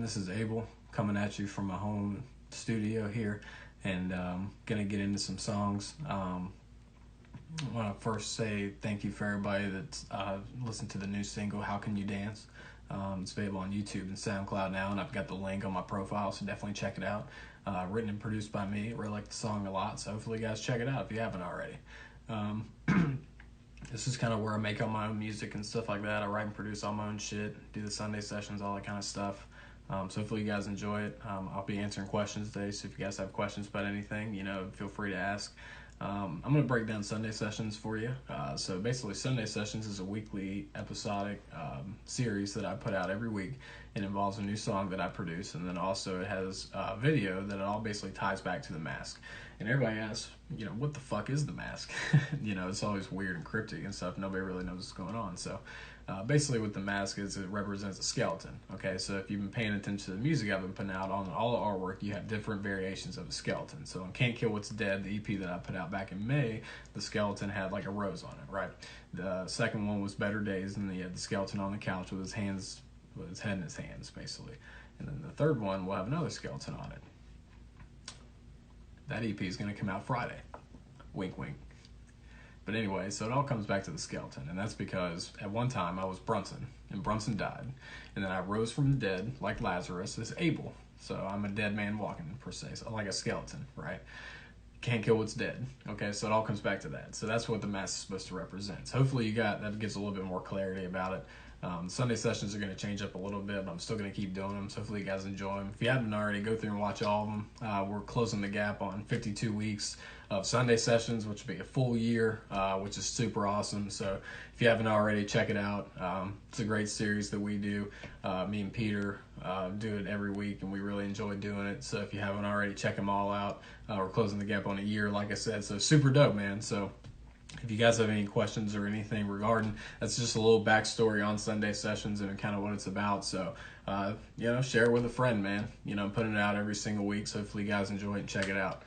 This is Abel coming at you from my home studio here, and gonna get into some songs. I want to first say thank you for everybody that's listened to the new single, How Can You Dance? It's available on YouTube and SoundCloud now, and I've got the link on my profile, so definitely check it out. Written and produced by me. I really like the song a lot, so hopefully you guys check it out if you haven't already. This is kind of where I make all my own music and stuff like that. I write and produce all my own shit, do the Sunday sessions, all that kind of stuff. So hopefully you guys enjoy it. I'll be answering questions today, so if you guys have questions about anything, feel free to ask. I'm going to break down Sunday sessions for you. So basically Sunday sessions is a weekly episodic series that I put out every week. It involves a new song that I produce, and then also it has a video that it all basically ties back to the mask. And everybody asks, what the fuck is the mask? It's always weird and cryptic and stuff. Nobody really knows what's going on. So basically what the mask is, it represents a skeleton. Okay, so if you've been paying attention to the music I've been putting out on all the artwork, you have different variations of a skeleton. So on Can't Kill What's Dead, the EP that I put out back in May, the skeleton had like a rose on it, right? The second one was Better Days, and he had the skeleton on the couch with his head in his hands, basically. And then the third one will have another skeleton on it. That EP is going to come out Friday. Wink, wink. But anyway, so it all comes back to the skeleton, and that's because at one time I was Brunson, and Brunson died, and then I rose from the dead, like Lazarus, as Abel. So I'm a dead man walking, per se, so like a skeleton, right? Can't kill what's dead. Okay, so it all comes back to that. So that's what the mask is supposed to represent. So hopefully that gives a little bit more clarity about it. Sunday sessions are going to change up a little bit, but I'm still going to keep doing them, so hopefully you guys enjoy them. If you haven't already, go through and watch all of them. We're closing the gap on 52 weeks of Sunday sessions, which will be a full year, which is super awesome. So if you haven't already, check it out. It's a great series that we do. Me and Peter do it every week, and we really enjoy doing it. So if you haven't already, check them all out. We're closing the gap on a year, like I said, so super dope, man. So if you guys have any questions or anything regarding, that's just a little backstory on Sunday sessions and kind of what it's about. So, share it with a friend, man. I'm putting it out every single week, so hopefully you guys enjoy it and check it out.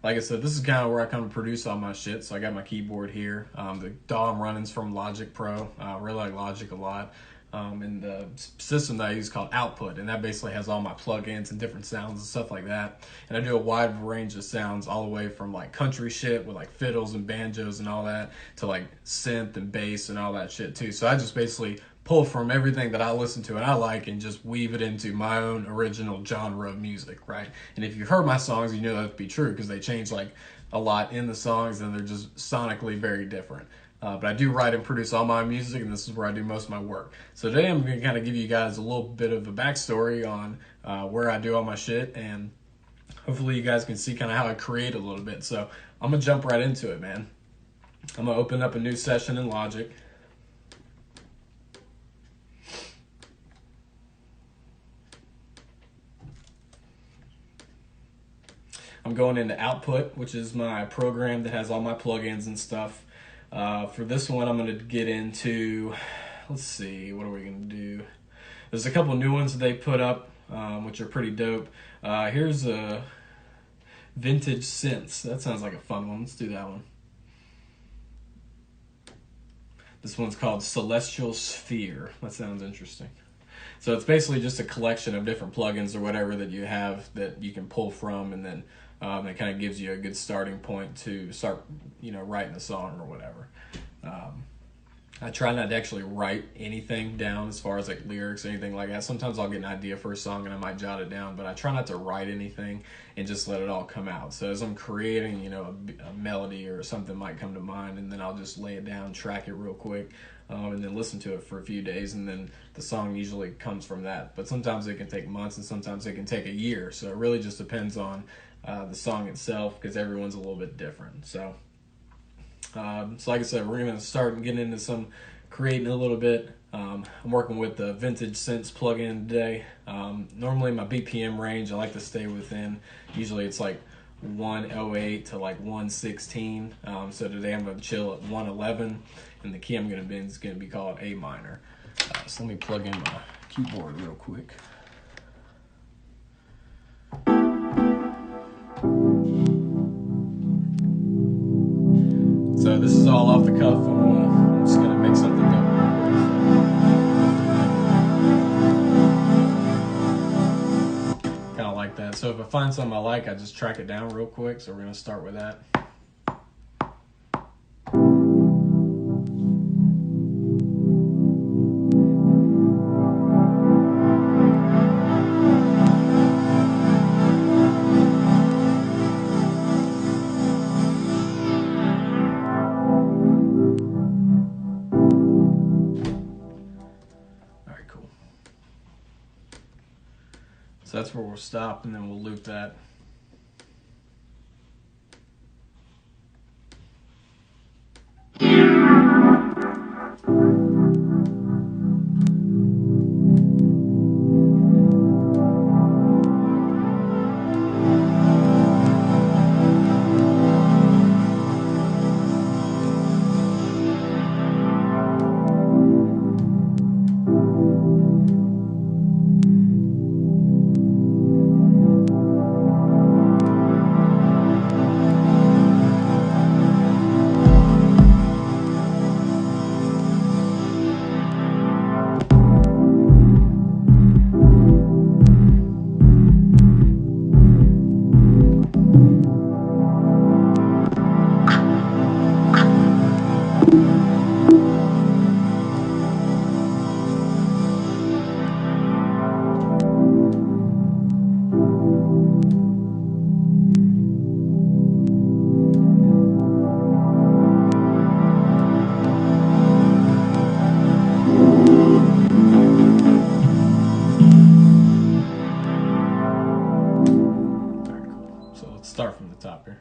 Like I said, this is kind of where I come to produce all my shit. So I got my keyboard here. The DAW I'm running is from Logic Pro. I really like Logic a lot. And the system that I use is called Output, and that basically has all my plugins and different sounds and stuff like that. And I do a wide range of sounds, all the way from like country shit with like fiddles and banjos and all that, to like synth and bass and all that shit too. So I just basically pull from everything that I listen to and I like, and just weave it into my own original genre of music, right? And if you've heard my songs, you know that to be true, because they change like a lot in the songs, and they're just sonically very different. But I do write and produce all my music, and this is where I do most of my work. So today I'm going to kind of give you guys a little bit of a backstory on where I do all my shit, and hopefully you guys can see kind of how I create a little bit. So I'm going to jump right into it, man. I'm going to open up a new session in Logic. I'm going into Output, which is my program that has all my plugins and stuff. For this one, I'm going to get into, let's see, what are we going to do? There's a couple new ones that they put up, which are pretty dope. Here's a Vintage Synths. That sounds like a fun one. Let's do that one. This one's called Celestial Sphere. That sounds interesting. So it's basically just a collection of different plugins or whatever that you have that you can pull from, and then it kind of gives you a good starting point to start, writing a song or whatever. I try not to actually write anything down as far as like lyrics or anything like that. Sometimes I'll get an idea for a song and I might jot it down, but I try not to write anything and just let it all come out. So as I'm creating, a melody or something might come to mind, and then I'll just lay it down, track it real quick, and then listen to it for a few days, and then the song usually comes from that. But sometimes it can take months, and sometimes it can take a year. So it really just depends on the song itself, because everyone's a little bit different. So like I said, we're going to start getting into some creating a little bit. I'm working with the Vintage Synths plugin today. Normally my BPM range I like to stay within. Usually it's like 108 to like 116. So today I'm going to chill at 111, and the key I'm going to be in is going to be called A minor. So let me plug in my keyboard real quick. So this is all off the cuff. I'm just gonna make something up. Yeah, so if I find something I like, I just track it down real quick. So we're going to start with that. All right, cool. So that's where we'll stop, and then we'll loop that. Start from the top here.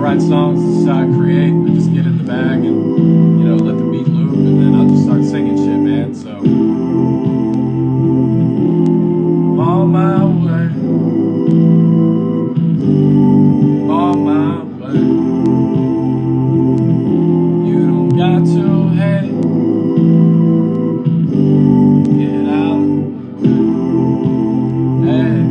write songs, this is how I create. I just get in the bag and, you know, let the beat loop, and then I'll just start singing shit, man. So, I'm on my way. On my way. You don't got to hate. Get out of the way. Hey.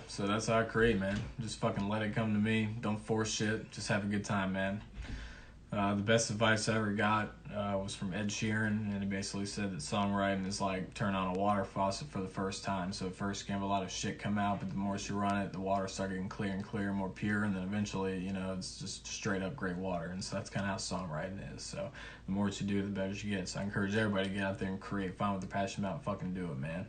So that's how I create, man. Just fucking let it come to me. Don't force shit. Just have a good time, man. The best advice I ever got was from Ed Sheeran, and he basically said that songwriting is like turn on a water faucet for the first time. So at first you can have a lot of shit come out, but the more you run it, the water starts getting clear and clear, more pure, and then eventually, you know, it's just straight up great water. And so that's kind of how songwriting is. So the more you do, the better you get. So I encourage everybody to get out there and create, find what they're passionate about, and fucking do it, man.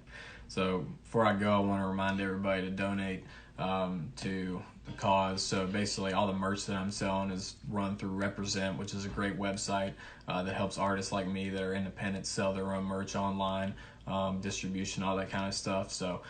So before I go, I want to remind everybody to donate to the cause. So basically all the merch that I'm selling is run through Represent, which is a great website that helps artists like me that are independent sell their own merch online, distribution, all that kind of stuff. So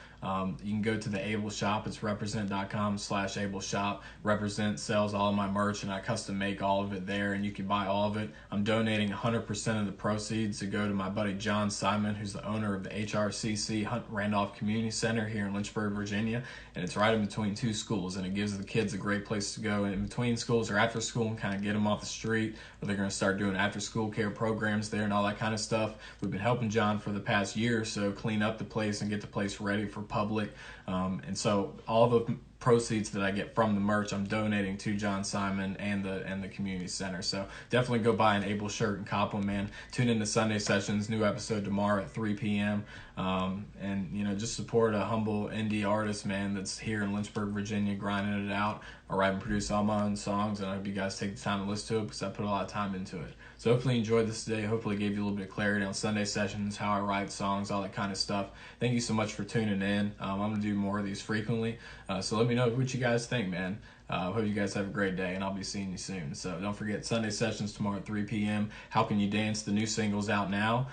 you can go to the ABL Shop. It's represent.com/ABL Shop. Represent sells all of my merch, and I custom make all of it there, and you can buy all of it. I'm donating 100% of the proceeds to go to my buddy John Simon, who's the owner of the HRCC Hunt Randolph Community Center here in Lynchburg, Virginia, and it's right in between two schools, and it gives the kids a great place to go in between schools or after school and kind of get them off the street, where they're going to start doing after school care programs there and all that kind of stuff. We've been helping John for the past year or so clean up the place and get the place ready for public, and so all the proceeds that I get from the merch I'm donating to John Simon and the community center. So definitely go buy an ABL shirt and cop one, man. Tune in to Sunday Sessions, new episode tomorrow at 3 p.m. And you know, just support a humble indie artist, man, that's here in Lynchburg, Virginia, grinding it out. I write and produce all my own songs, and I hope you guys take the time to listen to it because I put a lot of time into it. So hopefully you enjoyed this today. Hopefully it gave you a little bit of clarity on Sunday Sessions, how I write songs, all that kind of stuff. Thank you so much for tuning in. I'm going to do more of these frequently. So let me know what you guys think, man. Hope you guys have a great day, and I'll be seeing you soon. So don't forget Sunday Sessions tomorrow at 3 p.m. How Can You Dance? The new single's out now.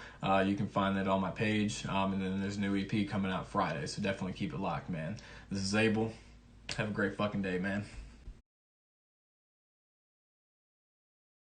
You can find that on my page. And then there's a new EP coming out Friday. So definitely keep it locked, man. This is ABL. Have a great fucking day, man.